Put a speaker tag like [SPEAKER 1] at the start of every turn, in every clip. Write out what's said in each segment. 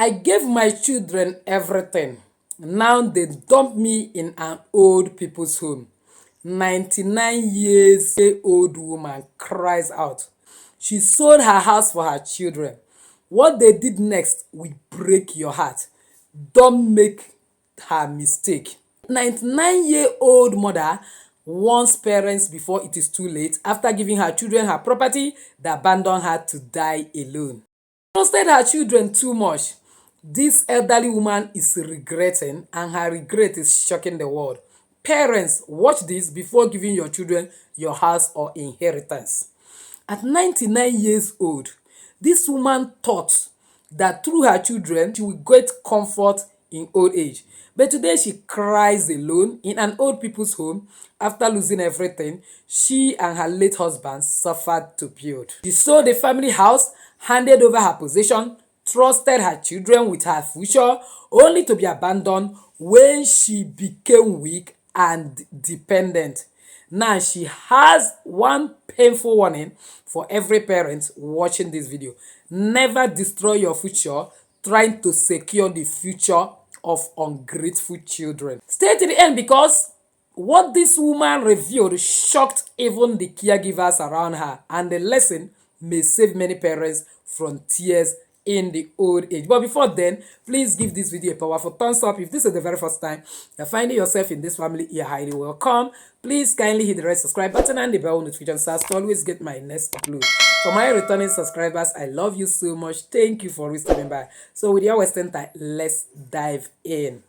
[SPEAKER 1] I gave my children everything. Now they dump me in an old people's home. 99-year-old woman cries out. She sold her house for her children. What they did next will break your heart. Don't make her mistake. 99-year-old mother warns parents before it is too late. After giving her children her property, they abandoned her to die alone. Trusted her children too much. This elderly woman is regretting, and her regret is shocking the world. Parents, watch this before giving your children your house or inheritance. At 99 years old, this woman thought that through her children she would get comfort in old age. But today she cries alone in an old people's home after losing everything she and her late husband suffered to build. She sold the family house, handed over her possession, trusted her children with her future, only to be abandoned when she became weak and dependent. Now she has one painful warning for every parent watching this video. Never destroy your future trying to secure the future of ungrateful children. Stay to the end, because what this woman revealed shocked even the caregivers around her, and the lesson may save many parents from tears in the old age. But before then, please give this video a powerful thumbs up. If this is the very first time you're finding yourself in this family, you're highly welcome. Please kindly hit the red subscribe button and the bell notification so as to always get my next upload. For my returning subscribers, I love you so much. Thank you for stopping by. So without wasting time, let's dive in.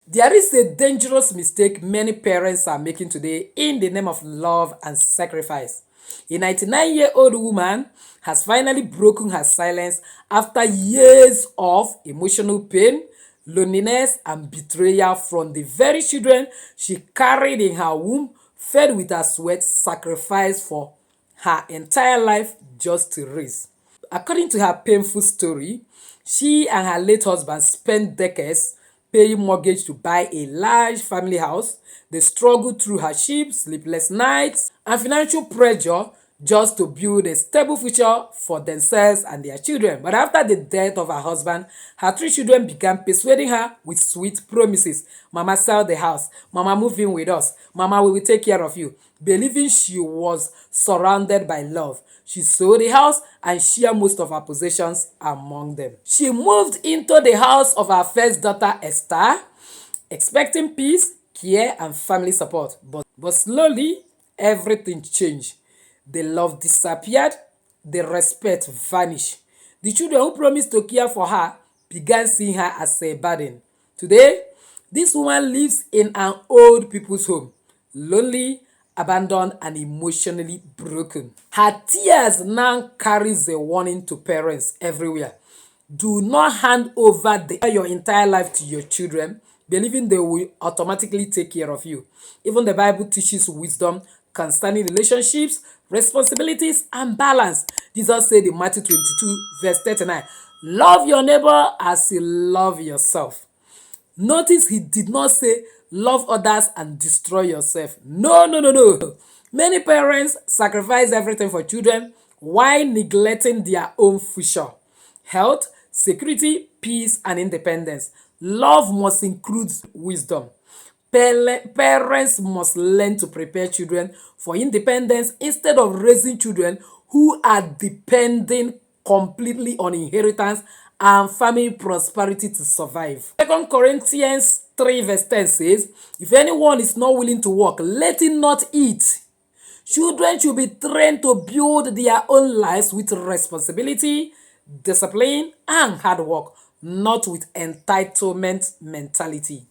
[SPEAKER 1] There is a dangerous mistake many parents are making today in the name of love and sacrifice. A 99-year-old woman has finally broken her silence after years of emotional pain, loneliness, and betrayal from the very children she carried in her womb, fed with her sweat, sacrificed for her entire life just to raise. According to her painful story, she and her late husband spent decades paying mortgage to buy a large family house. They struggled through hardships, sleepless nights, and financial pressure just to build a stable future for themselves and their children. But after the death of her husband, her three children began persuading her with sweet promises. Mama, sell the house. Mama, move in with us. Mama, we will take care of you. Believing she was surrounded by love, she sold the house and shared most of her possessions among them. She moved into the house of her first daughter, Esther, expecting peace, care, and family support. But slowly, everything changed. The love disappeared, the respect vanished. The children who promised to care for her began seeing her as a burden. Today, this woman lives in an old people's home, lonely, abandoned, and emotionally broken. Her tears now carries a warning to parents everywhere. Do not hand over your entire life to your children, believing they will automatically take care of you. Even the Bible teaches wisdom concerning relationships, responsibilities, and balance. Jesus said in Matthew 22, verse 39, love your neighbor as you love yourself. Notice he did not say love others and destroy yourself. No, no, no, no. Many parents sacrifice everything for children while neglecting their own future, health, security, peace, and independence. Love must include wisdom. Parents must learn to prepare children for independence instead of raising children who are depending completely on inheritance and family prosperity to survive. 2 Corinthians 3 verse 10 says, if anyone is not willing to work, let him not eat. Children should be trained to build their own lives with responsibility, discipline, and hard work, not with entitlement mentality.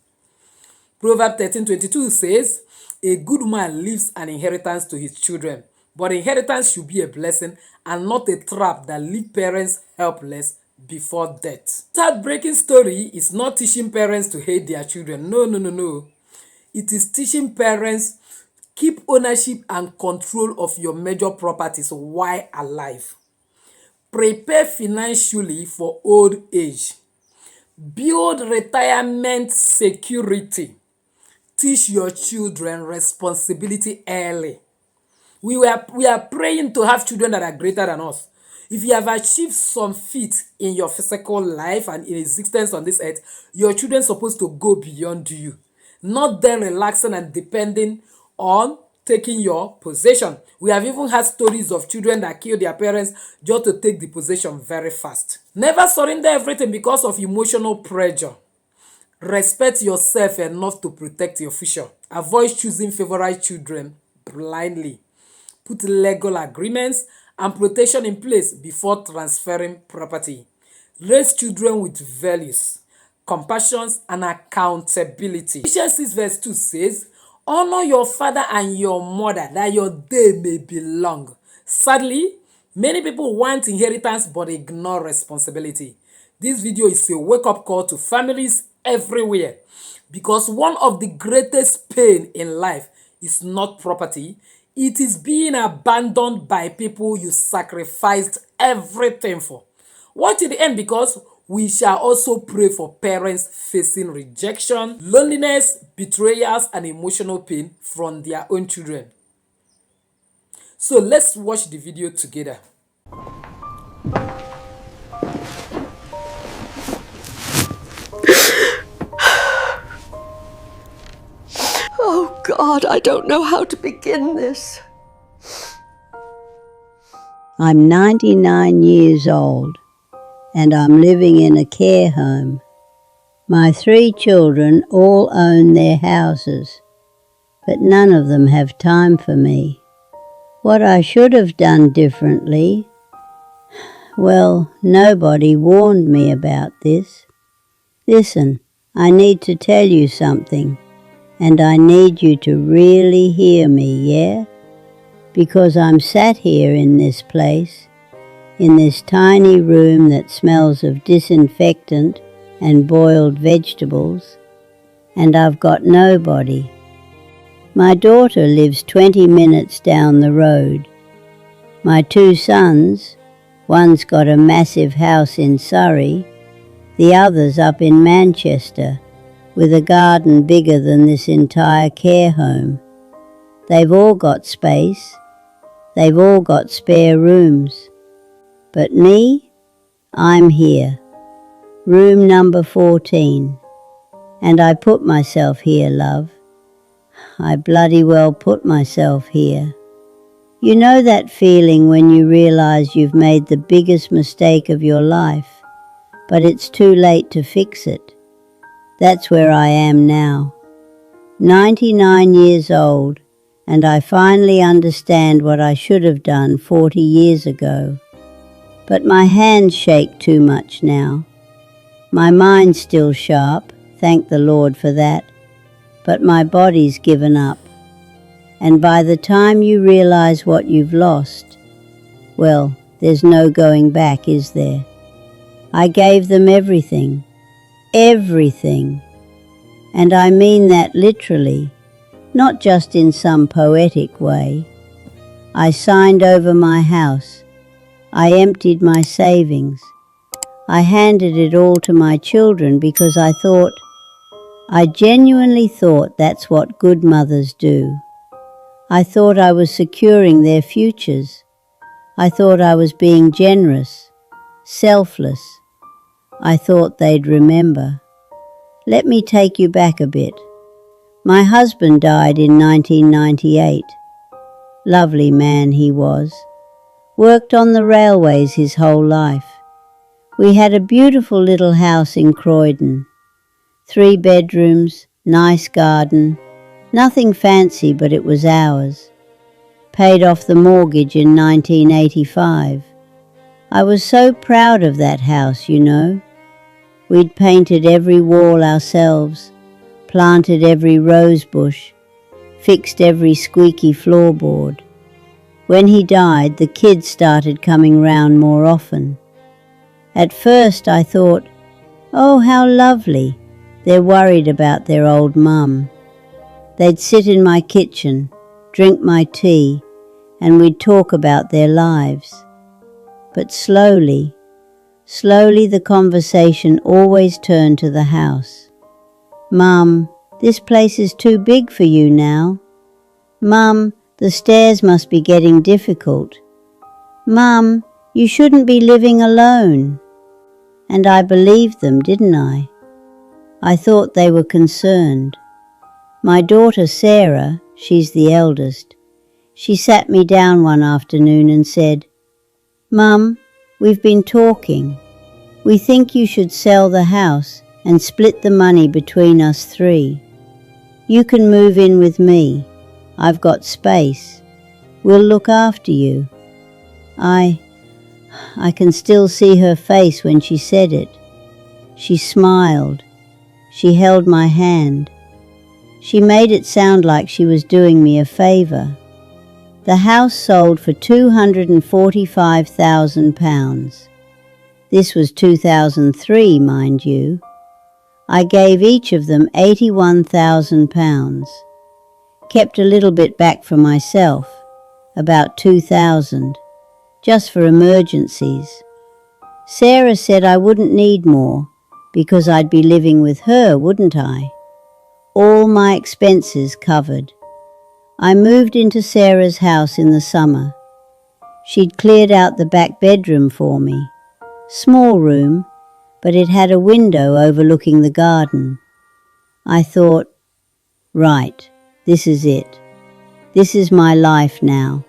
[SPEAKER 1] Proverbs 13:22 says, a good man leaves an inheritance to his children, but inheritance should be a blessing and not a trap that leaves parents helpless before death. This heartbreaking story is not teaching parents to hate their children. No, no, no, no. It is teaching parents keep ownership and control of your major properties while alive. Prepare financially for old age. Build retirement security. Teach your children responsibility early. We are praying to have children that are greater than us. If you have achieved some feat in your physical life and in existence on this earth, your children are supposed to go beyond you, not then relaxing and depending on taking your possession. We have even had stories of children that kill their parents just to take the possession very fast. Never surrender everything because of emotional pressure. Respect yourself enough to protect your future. Avoid choosing favorite children blindly. Put legal agreements and protection in place before transferring property. Raise children with values, compassion, and accountability. Ephesians 6 verse 2 says, honor your father and your mother that your day may be long. Sadly, many people want inheritance but ignore responsibility. This video is a wake-up call to families everywhere, because one of the greatest pain in life is not property, it is being abandoned by people you sacrificed everything for. Watch to the end, because we shall also pray for parents facing rejection, loneliness, betrayals, and emotional pain from their own children. So let's watch the video together.
[SPEAKER 2] Oh God, I don't know how to begin this.
[SPEAKER 3] I'm 99 years old and I'm living in a care home. My 3 children all own their houses, but none of them have time for me. What I should have done differently? Well, nobody warned me about this. Listen, I need to tell you something, and I need you to really hear me, yeah? Because I'm sat here in this place, in this tiny room that smells of disinfectant and boiled vegetables, and I've got nobody. My daughter lives 20 minutes down the road. My 2 sons, one's got a massive house in Surrey, the other's up in Manchester, with a garden bigger than this entire care home. They've all got space. They've all got spare rooms. But me, I'm here. Room number 14. And I put myself here, love. I bloody well put myself here. You know that feeling when you realize you've made the biggest mistake of your life, but it's too late to fix it? That's where I am now. 99 years old, and I finally understand what I should have done 40 years ago. But my hands shake too much now. My mind's still sharp, thank the Lord for that, but my body's given up. And by the time you realize what you've lost, well, there's no going back, is there? I gave them everything. Everything. And I mean that literally, not just in some poetic way. I signed over my house. I emptied my savings. I handed it all to my children because I genuinely thought that's what good mothers do. I thought I was securing their futures. I thought I was being generous, selfless. I thought they'd remember. Let me take you back a bit. My husband died in 1998. Lovely man he was. Worked on the railways his whole life. We had a beautiful little house in Croydon. 3 bedrooms, nice garden. Nothing fancy, but it was ours. Paid off the mortgage in 1985. I was so proud of that house, you know. We'd painted every wall ourselves, planted every rose bush, fixed every squeaky floorboard. When he died, the kids started coming round more often. At first I thought, oh, how lovely, they're worried about their old mum. They'd sit in my kitchen, drink my tea, and we'd talk about their lives. But slowly the conversation always turned to the house. Mum, this place is too big for you now. Mum, the stairs must be getting difficult. Mum, You shouldn't be living alone. And I believed them, didn't I? I thought they were concerned. My daughter Sarah, she's the eldest, she sat me down one afternoon and said, "Mum, we've been talking. We think you should sell the house and split the money between us three. You can move in with me. I've got space. We'll look after you." I can still see her face when she said it. She smiled. She held my hand. She made it sound like she was doing me a favour. The house sold for £245,000. This was 2003, mind you. I gave each of them £81,000. Kept a little bit back for myself, about 2,000, just for emergencies. Sarah said I wouldn't need more because I'd be living with her, wouldn't I? All my expenses covered. I moved into Sarah's house in the summer. She'd cleared out the back bedroom for me. Small room, but it had a window overlooking the garden. I thought, right, this is it. This is my life now.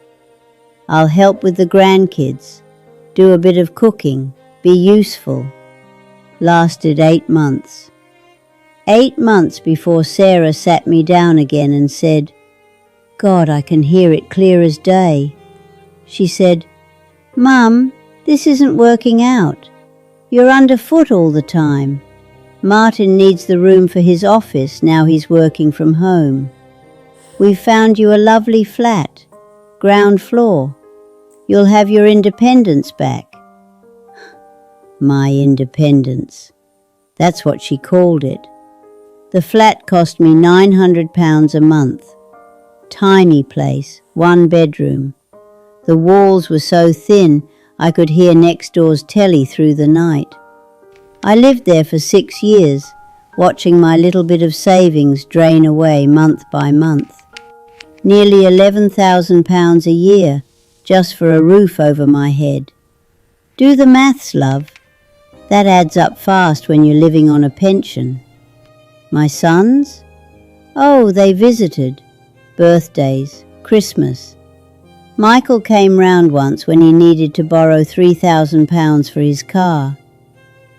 [SPEAKER 3] I'll help with the grandkids, do a bit of cooking, be useful. Lasted 8 months. 8 months before Sarah sat me down again and said, God, I can hear it clear as day. She said, "Mum, this isn't working out. You're underfoot all the time. Martin needs the room for his office now he's working from home. We've found you a lovely flat, ground floor. You'll have your independence back." My independence. That's what she called it. The flat cost me £900 a month. Tiny place, 1 bedroom. The walls were so thin I could hear next door's telly through the night. I lived there for 6 years, watching my little bit of savings drain away month by month. Nearly £11,000 a year just for a roof over my head. Do the maths, love. That adds up fast when you're living on a pension. My sons? Oh, they visited. Birthdays, Christmas. Michael came round once when he needed to borrow £3,000 for his car.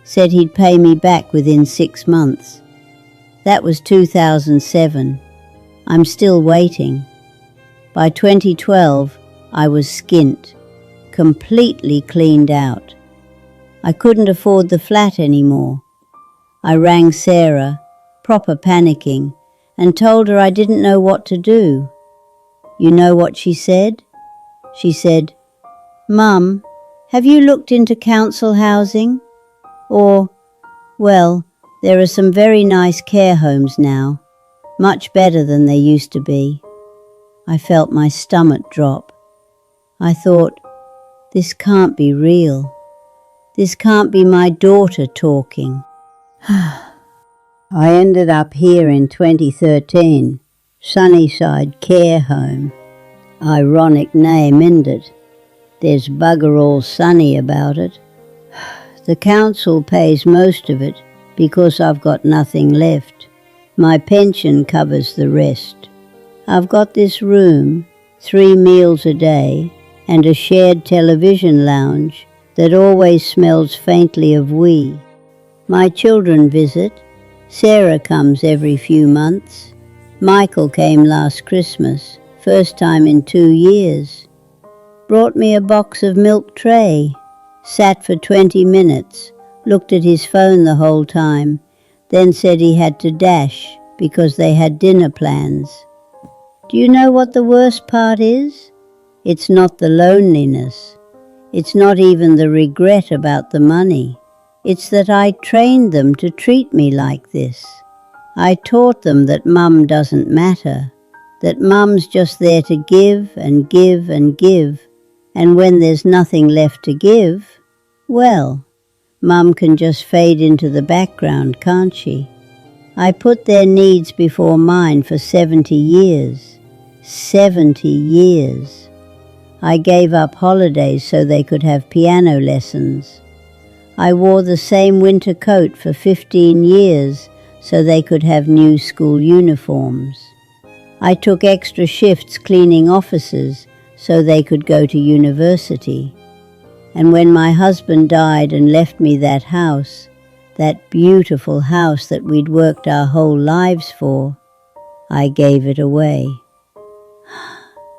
[SPEAKER 3] Said he'd pay me back within 6 months. That was 2007. I'm still waiting. By 2012, I was skint, completely cleaned out. I couldn't afford the flat anymore. I rang Sarah, proper panicking, and told her I didn't know what to do. You know what she said? She said, "Mum, have you looked into council housing? Or, well, there are some very nice care homes now, much better than they used to be." I felt my stomach drop. I thought, this can't be real. This can't be my daughter talking. I ended up here in 2013, Sunnyside Care Home. Ironic name, isn't it? There's bugger all sunny about it. The council pays most of it because I've got nothing left. My pension covers the rest. I've got this room, 3 meals a day, and a shared television lounge that always smells faintly of wee. My children visit. Sarah comes every few months. Michael came last Christmas, first time in 2 years. Brought me a box of milk tray. Sat for 20 minutes, looked at his phone the whole time, then said he had to dash because they had dinner plans. Do you know what the worst part is? It's not the loneliness. It's not even the regret about the money. It's that I trained them to treat me like this. I taught them that Mum doesn't matter, that Mum's just there to give and give and give, and when there's nothing left to give, well, Mum can just fade into the background, can't she? I put their needs before mine for 70 years. 70 years. I gave up holidays so they could have piano lessons. I wore the same winter coat for 15 years so they could have new school uniforms. I took extra shifts cleaning offices so they could go to university. And when my husband died and left me that house, that beautiful house that we'd worked our whole lives for, I gave it away.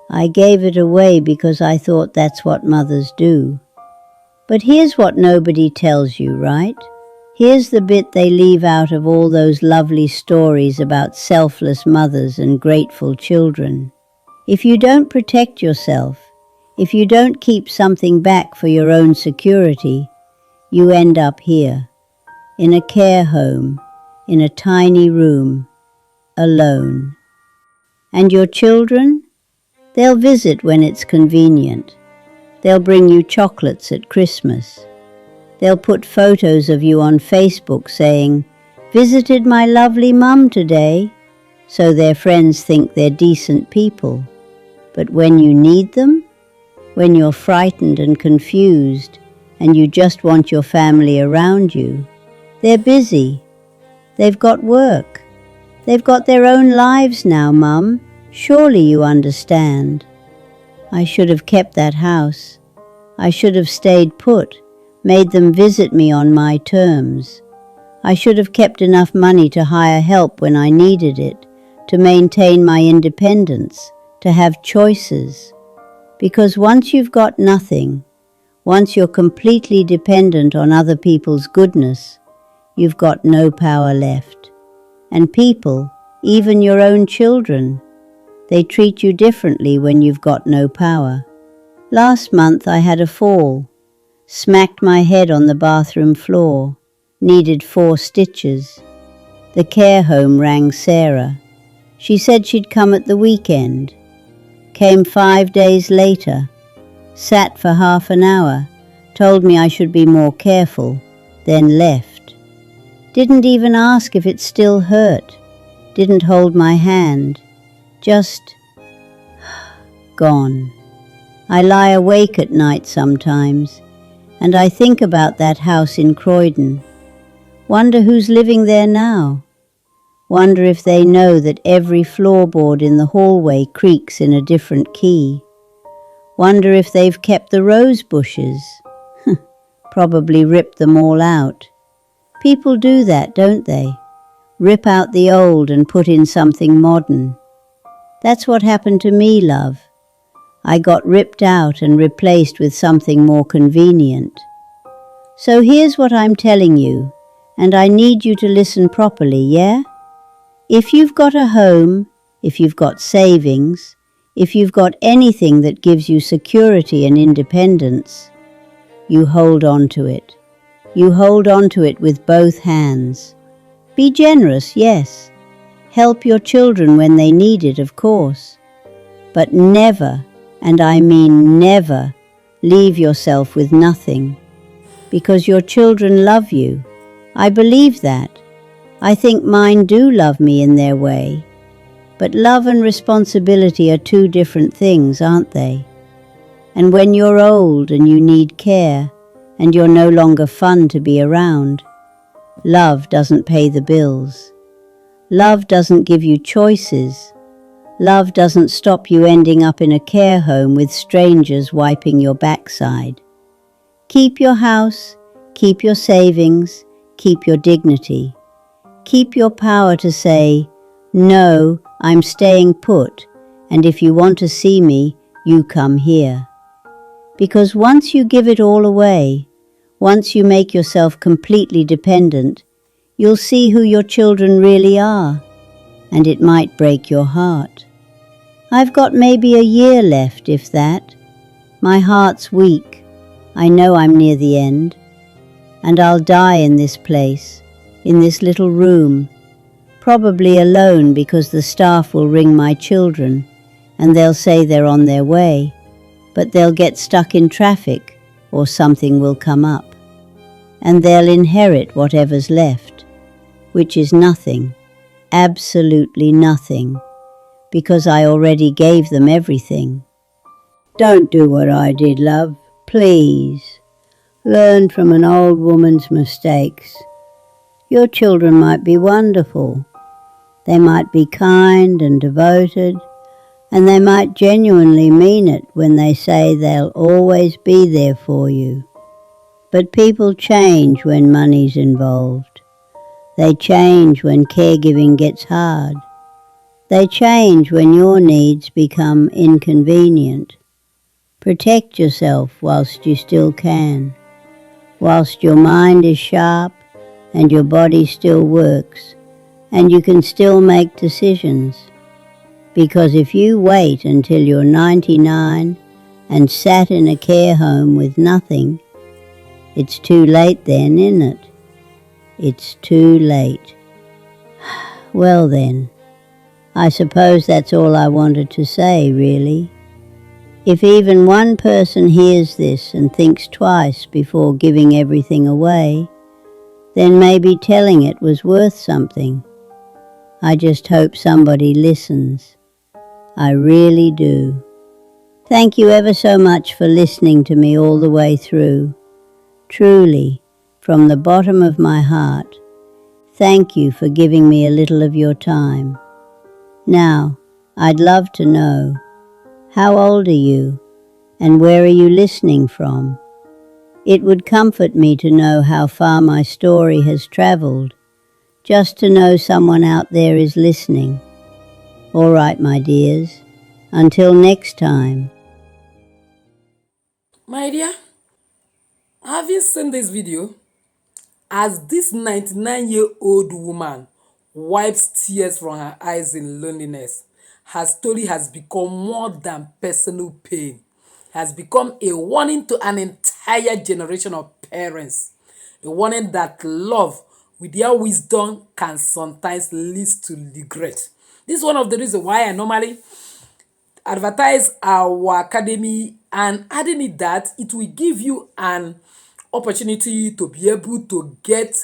[SPEAKER 3] I gave it away because I thought that's what mothers do. But here's what nobody tells you, right? Here's the bit they leave out of all those lovely stories about selfless mothers and grateful children. If you don't protect yourself, if you don't keep something back for your own security, you end up here, in a care home, in a tiny room, alone. And your children? They'll visit when it's convenient. They'll bring you chocolates at Christmas. They'll put photos of you on Facebook saying, "Visited my lovely mum today," so their friends think they're decent people. But when you need them, when you're frightened and confused and you just want your family around you, they're busy. They've got work. They've got their own lives now, Mum. Surely you understand. I should have kept that house. I should have stayed put, made them visit me on my terms. I should have kept enough money to hire help when I needed it, to maintain my independence, to have choices. Because once you've got nothing, once you're completely dependent on other people's goodness, you've got no power left. And people, even your own children, they treat you differently when you've got no power. Last month I had a fall, smacked my head on the bathroom floor, needed 4 stitches. The care home rang Sarah. She said she'd come at the weekend. Came 5 days later, sat for half an hour, told me I should be more careful, then left. Didn't even ask if it still hurt, didn't hold my hand, just gone. I lie awake at night sometimes, and I think about that house in Croydon. Wonder who's living there now. Wonder if they know that every floorboard in the hallway creaks in a different key. Wonder if they've kept the rose bushes. Probably ripped them all out. People do that, don't they? Rip out the old and put in something modern. That's what happened to me, love. I got ripped out and replaced with something more convenient. So here's what I'm telling you, and I need you to listen properly, yeah? If you've got a home, if you've got savings, if you've got anything that gives you security and independence, you hold on to it. You hold on to it with both hands. Be generous, yes. Help your children when they need it, of course. But never, and I mean never, leave yourself with nothing. Because your children love you. I believe that. I think mine do love me in their way. But love and responsibility are 2 different things, aren't they? And when you're old and you need care, and you're no longer fun to be around, love doesn't pay the bills. Love doesn't give you choices. Love doesn't stop you ending up in a care home with strangers wiping your backside. Keep your house, keep your savings, keep your dignity. Keep your power to say, "No, I'm staying put, and if you want to see me, you come here." Because once you give it all away, once you make yourself completely dependent, you'll see who your children really are, and it might break your heart. I've got maybe a year left, if that. My heart's weak. I know I'm near the end. And I'll die in this place, in this little room, probably alone because the staff will ring my children and they'll say they're on their way, but they'll get stuck in traffic or something will come up. And they'll inherit whatever's left, which is nothing, absolutely nothing, because I already gave them everything. Don't do what I did, love. Please. Learn from an old woman's mistakes. Your children might be wonderful. They might be kind and devoted, and they might genuinely mean it when they say they'll always be there for you. But people change when money's involved. They change when caregiving gets hard. They change when your needs become inconvenient. Protect yourself whilst you still can, whilst your mind is sharp and your body still works, and you can still make decisions. Because if you wait until you're 99 and sat in a care home with nothing, it's too late then, isn't it? It's too late. Well then, I suppose that's all I wanted to say, really. If even one person hears this and thinks twice before giving everything away, then maybe telling it was worth something. I just hope somebody listens. I really do. Thank you ever so much for listening to me all the way through. Truly, from the bottom of my heart, thank you for giving me a little of your time. Now, I'd love to know, how old are you, and where are you listening from? It would comfort me to know how far my story has travelled, just to know someone out there is listening. All right, my dears, until next time.
[SPEAKER 1] My dear, having seen this video, as this 99-year-old woman wipes tears from her eyes in loneliness, her story has become more than personal pain. Has become a warning to an entire generation of parents. A warning that love, with their wisdom, can sometimes lead to regret. This is one of the reasons why I normally advertise our academy, and adding it that it will give you an opportunity to be able to get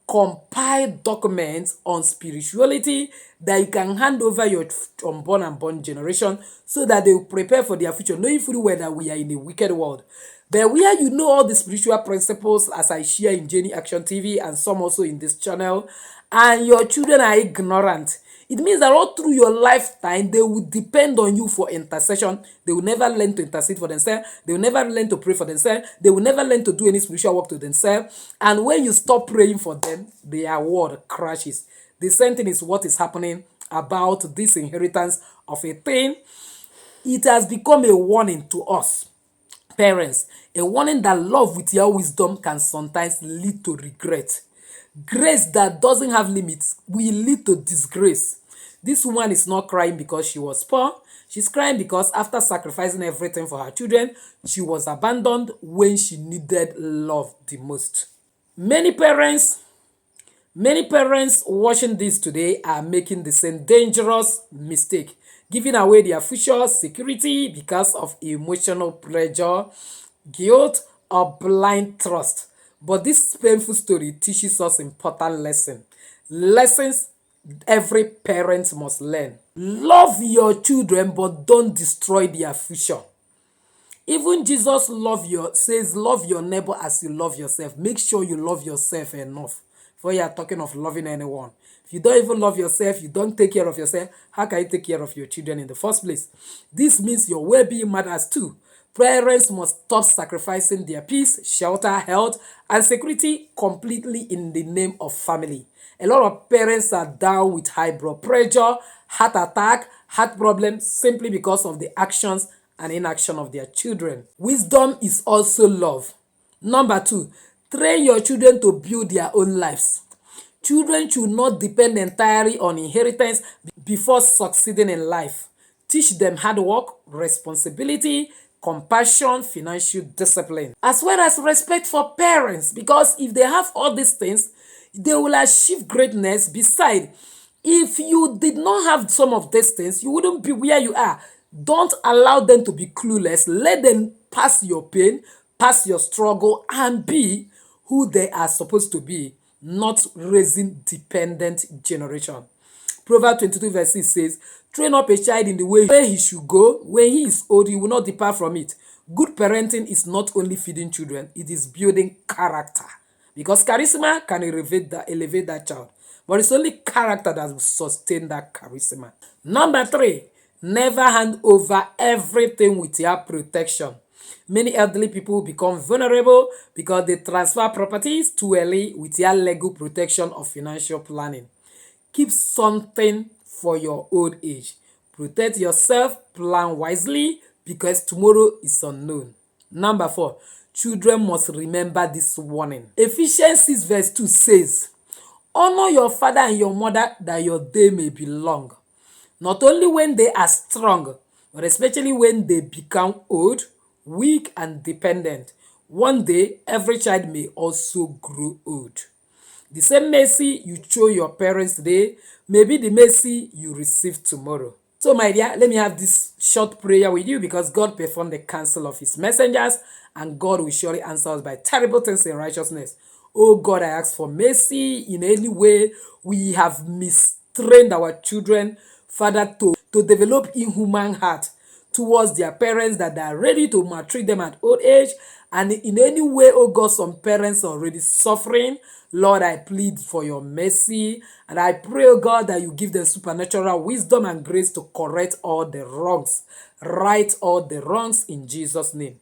[SPEAKER 1] compiled documents on spirituality that you can hand over your unborn and born generation so that they will prepare for their future, knowing fully well that we are in a wicked world. But where you know all the spiritual principles as I share in Jenny Action TV and some also in this channel, and your children are ignorant, it means that all through your lifetime, they will depend on you for intercession. They will never learn to intercede for themselves. They will never learn to pray for themselves. They will never learn to do any spiritual work to themselves. And when you stop praying for them, their world crashes. The same thing is what is happening about this inheritance of a thing. It has become a warning to us, parents, a warning that love with your wisdom can sometimes lead to regret. Grace that doesn't have limits will lead to disgrace. This woman is not crying because she was poor. She's crying because after sacrificing everything for her children, she was abandoned when she needed love the most. Many parents watching this today are making the same dangerous mistake, giving away their future security because of emotional pressure, guilt, or blind trust. But this painful story teaches us important lessons every parent must learn. Love your children, but don't destroy their future. Even Jesus says love your neighbor as you love yourself. Make sure you love yourself enough before you are talking of loving anyone. If you don't even love yourself, you don't take care of yourself, how can you take care of your children in the first place? This means your well-being matters too. Parents must stop sacrificing their peace, shelter, health, and security completely in the name of family. A lot of parents are down with high blood pressure, heart attack, heart problems simply because of the actions and inaction of their children. Wisdom is also love. Number 2, train your children to build their own lives. Children should not depend entirely on inheritance before succeeding in life. Teach them hard work, responsibility, compassion, financial discipline, as well as respect for parents, because if they have all these things, they will achieve greatness. Besides, if you did not have some of these things, you wouldn't be where you are. Don't allow them to be clueless. Let them pass your pain, pass your struggle, and be who they are supposed to be, not raising dependent generation. Proverbs 22 verse 6 says, train up a child in the way he should go. When he is old, he will not depart from it. Good parenting is not only feeding children, it is building character. Because charisma can elevate that child. But it's only character that will sustain that charisma. Number 3, never hand over everything without protection. Many elderly people become vulnerable because they transfer properties too early without legal protection or financial planning. Keep something for your old age. Protect yourself, plan wisely because tomorrow is unknown. Number 4, children must remember this warning. Ephesians 6 verse 2 says, honor your father and your mother that your day may be long. Not only when they are strong, but especially when they become old, weak, and dependent. One day, every child may also grow old. The same mercy you show your parents today may be the mercy you receive tomorrow. So, my dear, let me have this short prayer with you because God performed the counsel of his messengers and God will surely answer us by terrible things in righteousness. Oh God, I ask for mercy in any way we have mistrained our children, Father, to develop inhuman heart towards their parents that they are ready to maltreat them at old age. And in any way, oh God, some parents are already suffering. Lord, I plead for your mercy. And I pray, oh God, that you give them supernatural wisdom and grace to correct all the wrongs, right all the wrongs in Jesus' name.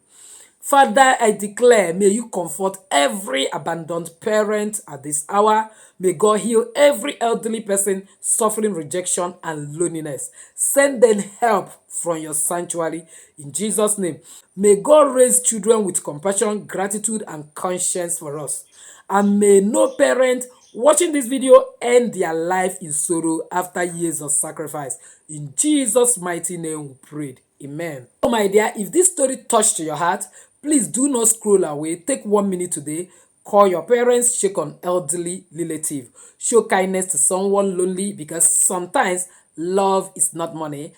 [SPEAKER 1] Father, I declare, may you comfort every abandoned parent at this hour. May God heal every elderly person suffering rejection and loneliness. Send them help from your sanctuary in Jesus' name. May God raise children with compassion, gratitude, and conscience for us. And may no parent watching this video end their life in sorrow after years of sacrifice. In Jesus' mighty name we prayed. Amen. So my dear, if this story touched your heart, please do not scroll away. Take 1 minute today. Call your parents, check on elderly relative. Show kindness to someone lonely because sometimes love is not money.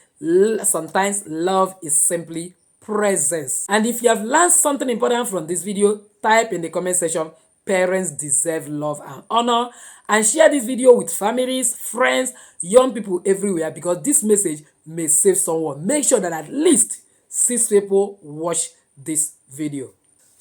[SPEAKER 1] Sometimes love is simply presence. And if you have learned something important from this video, type in the comment section, parents deserve love and honor, and share this video with families, friends, young people everywhere because this message may save someone. Make sure that at least 6 people watch this video.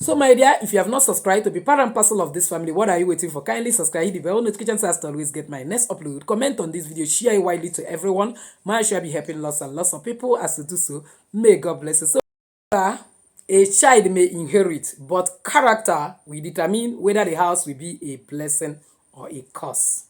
[SPEAKER 1] So my dear, if you have not subscribed to be part and parcel of this family, what are you waiting for? Kindly subscribe, hit the bell notification so as to always get my next upload. Comment on this video, share it widely to everyone. My shall be helping lots and lots of people. As you do so, may God bless you. So a child may inherit, but character will determine whether the house will be a blessing or a curse.